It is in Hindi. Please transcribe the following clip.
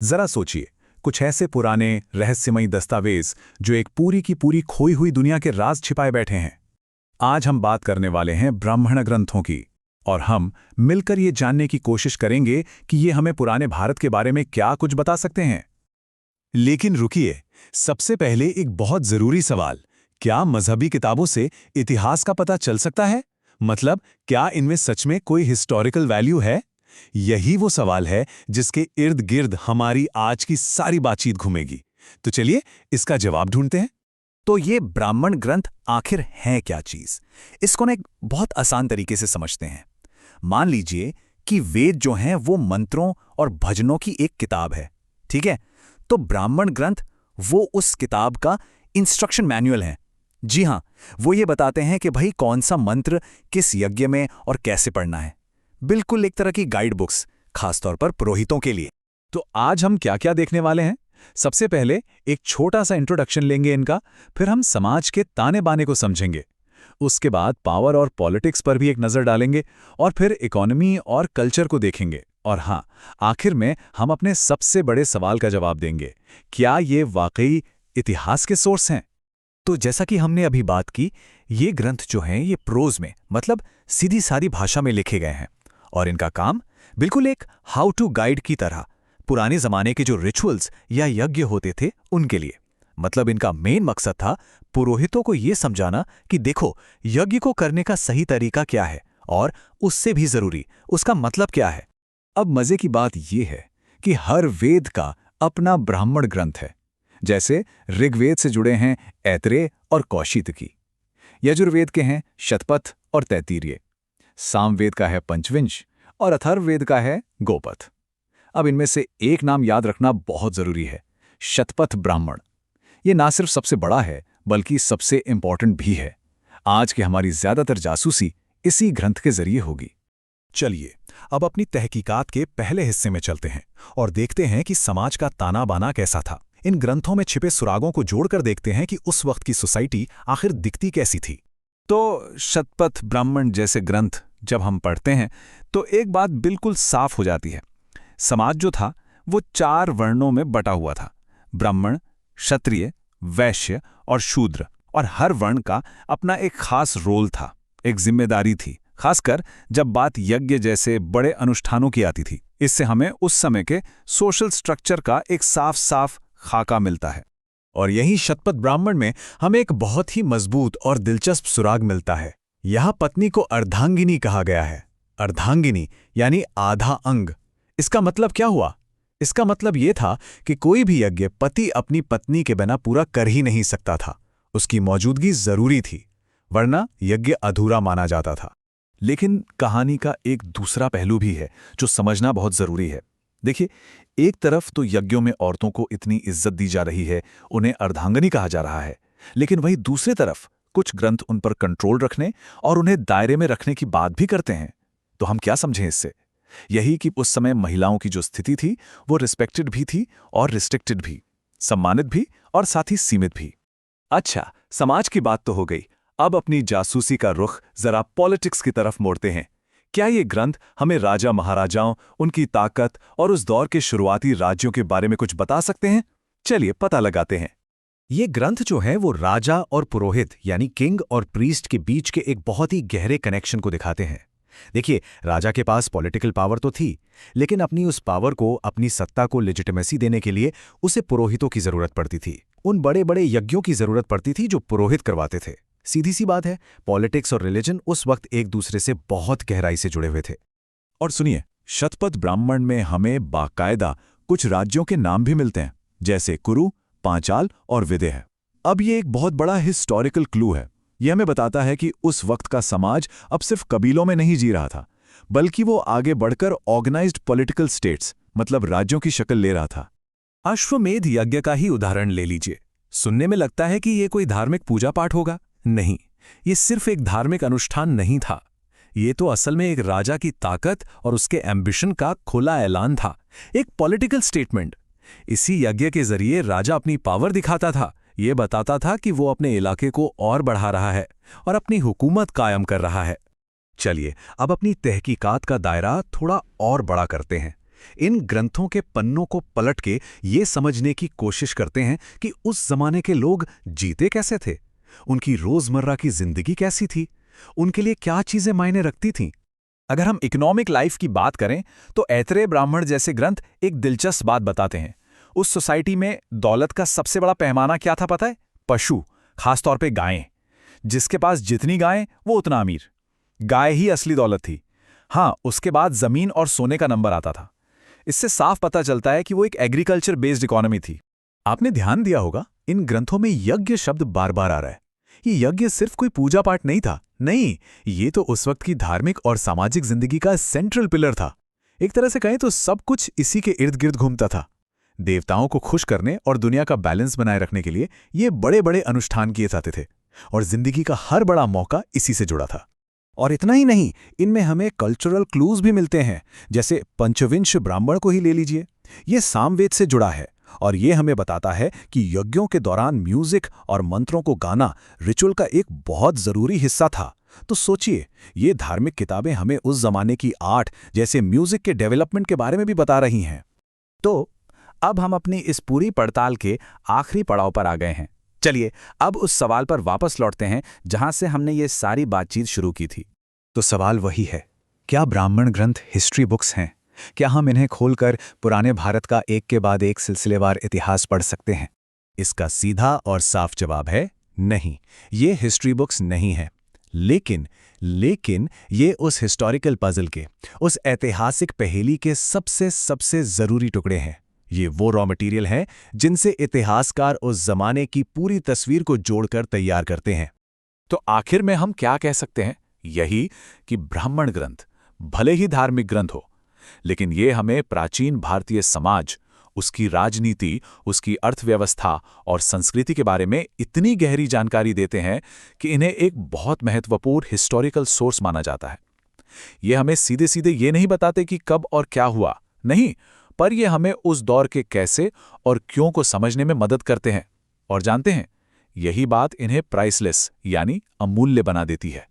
जरा सोचिए, कुछ ऐसे पुराने रहस्यमयी दस्तावेज जो एक पूरी की पूरी खोई हुई दुनिया के राज छिपाए बैठे हैं। आज हम बात करने वाले हैं ब्राह्मण ग्रंथों की, और हम मिलकर ये जानने की कोशिश करेंगे कि ये हमें पुराने भारत के बारे में क्या कुछ बता सकते हैं। लेकिन रुकिए, सबसे पहले एक बहुत जरूरी सवाल, क्या मजहबी किताबों से इतिहास का पता चल सकता है? मतलब, क्या इनमें सच में कोई हिस्टोरिकल वैल्यू है? यही वो सवाल है जिसके इर्द गिर्द हमारी आज की सारी बातचीत घूमेगी। तो चलिए इसका जवाब ढूंढते हैं। तो ये ब्राह्मण ग्रंथ आखिर हैं क्या चीज? इसको ना एक बहुत आसान तरीके से समझते हैं। मान लीजिए कि वेद जो हैं वो मंत्रों और भजनों की एक किताब है, ठीक है? तो ब्राह्मण ग्रंथ वो उस किताब का इंस्ट्रक्शन मैनुअल है। जी हाँ, वो ये बताते हैं कि भाई कौन सा मंत्र किस यज्ञ में और कैसे पढ़ना है। बिल्कुल एक तरह की गाइड बुक्स, खासतौर पर पुरोहितों के लिए। तो आज हम क्या क्या देखने वाले हैं? सबसे पहले एक छोटा सा इंट्रोडक्शन लेंगे इनका, फिर हम समाज के ताने बाने को समझेंगे। उसके बाद पावर और पॉलिटिक्स पर भी एक नज़र डालेंगे, और फिर इकोनॉमी और कल्चर को देखेंगे। और हाँ, आखिर में हम अपने सबसे बड़े सवाल का जवाब देंगे, क्या ये वाकई इतिहास के सोर्स हैं? तो जैसा कि हमने अभी बात की, ये ग्रंथ जो हैं ये प्रोज में, मतलब सीधी सादी भाषा में लिखे गए हैं, और इनका काम बिल्कुल एक हाउ टू गाइड की तरह पुराने जमाने के जो रिचुअल्स या यज्ञ होते थे उनके लिए। मतलब इनका मेन मकसद था पुरोहितों को यह समझाना कि देखो, यज्ञ को करने का सही तरीका क्या है, और उससे भी जरूरी उसका मतलब क्या है। अब मजे की बात यह है कि हर वेद का अपना ब्राह्मण ग्रंथ है। जैसे ऋग्वेद से जुड़े हैं ऐतरेय और कौशितकी, यजुर्वेद के हैं शतपथ और तैत्तिरीय, सामवेद का है पंचविंश, और अथर्ववेद का है गोपथ। अब इनमें से एक नाम याद रखना बहुत जरूरी है, शतपथ ब्राह्मण। ये ना सिर्फ सबसे बड़ा है बल्कि सबसे इंपॉर्टेंट भी है। आज की हमारी ज्यादातर जासूसी इसी ग्रंथ के जरिए होगी। चलिए अब अपनी तहकीकात के पहले हिस्से में चलते हैं और देखते हैं कि समाज का ताना बाना कैसा था। इन ग्रंथों में छिपे सुरागों को जोड़कर देखते हैं कि उस वक्त की सोसाइटी आखिर दिखती कैसी थी। तो शतपथ ब्राह्मण जैसे ग्रंथ जब हम पढ़ते हैं तो एक बात बिल्कुल साफ हो जाती है। समाज जो था वो 4 वर्णों में बटा हुआ था, ब्राह्मण, क्षत्रिय, वैश्य और शूद्र। और हर वर्ण का अपना एक खास रोल था, एक जिम्मेदारी थी, खासकर जब बात यज्ञ जैसे बड़े अनुष्ठानों की आती थी। इससे हमें उस समय के सोशल स्ट्रक्चर का एक साफ साफ खाका मिलता है। और यही शतपथ ब्राह्मण में हमें एक बहुत ही मजबूत और दिलचस्प सुराग मिलता है। यहां पत्नी को अर्धांगिनी कहा गया है। अर्धांगिनी यानी आधा अंग। इसका मतलब क्या हुआ? इसका मतलब यह था कि कोई भी यज्ञ पति अपनी पत्नी के बिना पूरा कर ही नहीं सकता था, उसकी मौजूदगी जरूरी थी, वरना यज्ञ अधूरा माना जाता था। लेकिन कहानी का एक दूसरा पहलू भी है जो समझना बहुत जरूरी है। देखिए, एक तरफ तो यज्ञों में औरतों को इतनी इज्जत दी जा रही है, उन्हें अर्धांगिनी कहा जा रहा है, लेकिन वहीं दूसरी तरफ कुछ ग्रंथ उन पर कंट्रोल रखने और उन्हें दायरे में रखने की बात भी करते हैं। तो हम क्या समझें इससे? यही कि उस समय महिलाओं की जो स्थिति थी वो रिस्पेक्टेड भी थी और रिस्ट्रिक्टेड भी, सम्मानित भी और साथ ही सीमित भी। अच्छा, समाज की बात तो हो गई, अब अपनी जासूसी का रुख जरा पॉलिटिक्स की तरफ मोड़ते हैं। क्या ये ग्रंथ हमें राजा महाराजाओं, उनकी ताकत और उस दौर के शुरुआती राज्यों के बारे में कुछ बता सकते हैं? चलिए पता लगाते हैं। ये ग्रंथ जो है वो राजा और पुरोहित यानी किंग और प्रीस्ट के बीच के एक बहुत ही गहरे कनेक्शन को दिखाते हैं। देखिए, राजा के पास पॉलिटिकल पावर तो थी, लेकिन अपनी उस पावर को, अपनी सत्ता को लेजिटिमेसी देने के लिए उसे पुरोहितों की जरूरत पड़ती थी। उन बड़े बड़े यज्ञों की जरूरत पड़ती थी जो पुरोहित करवाते थे। सीधी सी बात है, पॉलिटिक्स और रिलीजन उस वक्त एक दूसरे से बहुत गहराई से जुड़े हुए थे। और सुनिए, शतपथ ब्राह्मण में हमें बाकायदा कुछ राज्यों के नाम भी मिलते हैं, जैसे कुरु, पांचाल और विदेह। अब ये एक बहुत बड़ा हिस्टोरिकल क्लू है। यह हमें बताता है कि उस वक्त का समाज अब सिर्फ कबीलों में नहीं जी रहा था, बल्कि वो आगे बढ़कर ऑर्गेनाइज्ड पॉलिटिकल स्टेट्स, मतलब राज्यों की शक्ल ले रहा था। अश्वमेध यज्ञ का ही उदाहरण ले लीजिए। सुनने में लगता है कि ये कोई धार्मिक पूजा पाठ होगा। नहीं, ये सिर्फ एक धार्मिक अनुष्ठान नहीं था। ये तो असल में एक राजा की ताकत और उसके एम्बिशन का खुला ऐलान था, एक पॉलिटिकल स्टेटमेंट। इसी यज्ञ के जरिए राजा अपनी पावर दिखाता था, ये बताता था कि वो अपने इलाके को और बढ़ा रहा है और अपनी हुकूमत कायम कर रहा है। चलिए अब अपनी तहकीकात का दायरा थोड़ा और बड़ा करते हैं। इन ग्रंथों के पन्नों को पलट के ये समझने की कोशिश करते हैं कि उस जमाने के लोग जीते कैसे थे, उनकी रोजमर्रा की जिंदगी कैसी थी, उनके लिए क्या चीजें मायने रखती थीं। अगर हम इकोनॉमिक लाइफ की बात करें तो ऐतरेय ब्राह्मण जैसे ग्रंथ एक दिलचस्प बात बताते हैं। उस सोसाइटी में दौलत का सबसे बड़ा पैमाना क्या था पता है? पशु, खासतौर पे गायें। जिसके पास जितनी गायें वो उतना अमीर। गाय ही असली दौलत थी। हाँ, उसके बाद जमीन और सोने का नंबर आता था। इससे साफ पता चलता है कि वो एक एग्रीकल्चर बेस्ड इकोनॉमी थी। आपने ध्यान दिया होगा, इन ग्रंथों में यज्ञ शब्द बार बार आ रहा है। ये यज्ञ सिर्फ कोई पूजा पाठ नहीं था, नहीं, ये तो उस वक्त की धार्मिक और सामाजिक जिंदगी का सेंट्रल पिलर था। एक तरह से कहें तो सब कुछ इसी के इर्द गिर्द घूमता था। देवताओं को खुश करने और दुनिया का बैलेंस बनाए रखने के लिए ये बड़े बड़े अनुष्ठान किए जाते थे, और जिंदगी का हर बड़ा मौका इसी से जुड़ा था। और इतना ही नहीं, इनमें हमें कल्चरल क्लूज भी मिलते हैं। जैसे पंचविंश ब्राह्मण को ही ले लीजिए, ये सामवेद से जुड़ा है और ये हमें बताता है कि यज्ञों के दौरान म्यूजिक और मंत्रों को गाना रिचुअल का एक बहुत जरूरी हिस्सा था। तो सोचिए, ये धार्मिक किताबें हमें उस जमाने की आर्ट जैसे म्यूजिक के डेवलपमेंट के बारे में भी बता रही हैं। तो अब हम अपनी इस पूरी पड़ताल के आखिरी पड़ाव पर आ गए हैं। चलिए अब उस सवाल पर वापस लौटते हैं जहां से हमने ये सारी बातचीत शुरू की थी। तो सवाल वही है, क्या ब्राह्मण ग्रंथ हिस्ट्री बुक्स हैं? क्या हम इन्हें खोलकर पुराने भारत का एक के बाद एक सिलसिलेवार इतिहास पढ़ सकते हैं? इसका सीधा और साफ जवाब है नहीं, ये हिस्ट्री बुक्स नहीं है। लेकिन ये उस हिस्टोरिकल पजल के, उस ऐतिहासिक पहेली के सबसे जरूरी टुकड़े हैं। ये वो रॉ मटेरियल है जिनसे इतिहासकार उस जमाने की पूरी तस्वीर को जोड़कर तैयार करते हैं। तो आखिर में हम क्या कह सकते हैं? यही कि ब्राह्मण ग्रंथ भले ही धार्मिक ग्रंथ हो, लेकिन ये हमें प्राचीन भारतीय समाज, उसकी राजनीति, उसकी अर्थव्यवस्था और संस्कृति के बारे में इतनी गहरी जानकारी देते हैं कि इन्हें एक बहुत महत्वपूर्ण हिस्टोरिकल सोर्स माना जाता है। ये हमें सीधे सीधे ये नहीं बताते कि कब और क्या हुआ, नहीं, पर ये हमें उस दौर के कैसे और क्यों को समझने में मदद करते हैं। और जानते हैं, यही बात इन्हें प्राइसलेस यानी अमूल्य बना देती है।